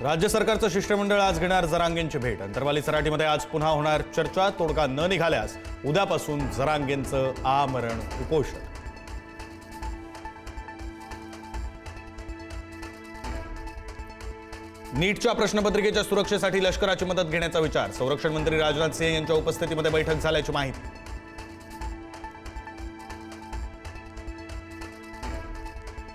राज्य सरकारचं शिष्टमंडळ आज घेणार जरांगेंची भेट। अंतरवाली सराटीमध्ये आज पुन्हा होणार चर्चा। तोडगा न निघाल्यास उद्यापासून जरांगेंचं आमरण उपोषण। नीटच्या प्रश्नपत्रिकेच्या सुरक्षेसाठी लष्कराची मदत घेण्याचा विचार। संरक्षण मंत्री राजनाथ सिंह यांच्या उपस्थितीमध्ये बैठक झाल्याची माहिती।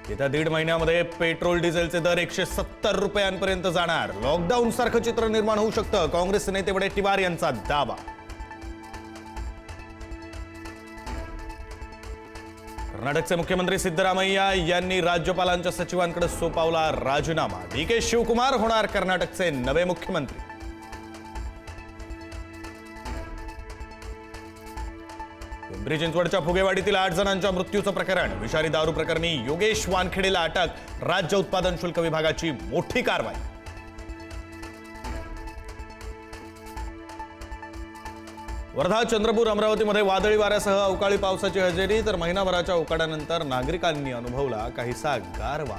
येत्या 1.5 महिन्यामध्ये पेट्रोल डिझेलचे दर 170 रुपयांपर्यंत जाणार। लॉकडाऊन सारखं चित्र निर्माण होऊ शकतं, काँग्रेस नेते वडेट्टीवार यांचा दावा। कर्नाटकचे मुख्यमंत्री सिद्धरामय्या यांनी राज्यपालांच्या सचिवांकडे सोपवला राजीनामा। डी.के. शिवकुमार होणार कर्नाटकचे नवे मुख्यमंत्री। पिंपरी चिंचवडच्या फुगेवाडीतील 8 जणांच्या मृत्यूचं प्रकरण। विषारी दारू प्रकरणी योगेश वानखेडेला अटक। राज्य उत्पादन शुल्क विभागाची मोठी कारवाई। वर्धा, चंद्रपूर, अमरावतीमध्ये वादळी वाऱ्यासह अवकाळी पावसाची हजेरी, तर महिनाभराच्या उकाड्यानंतर नागरिकांनी अनुभवला काहीसा गारवा।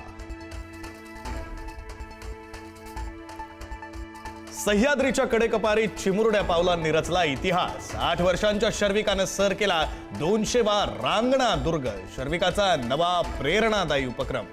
सह्याद्रीच्या कडेकपारीत चिमुरड्या पावलांनी रचला इतिहास। 8 वर्षांच्या शर्विकानं सर केला 200 बार रांगणा दुर्ग। शर्विकाचा नवा प्रेरणादायी उपक्रम।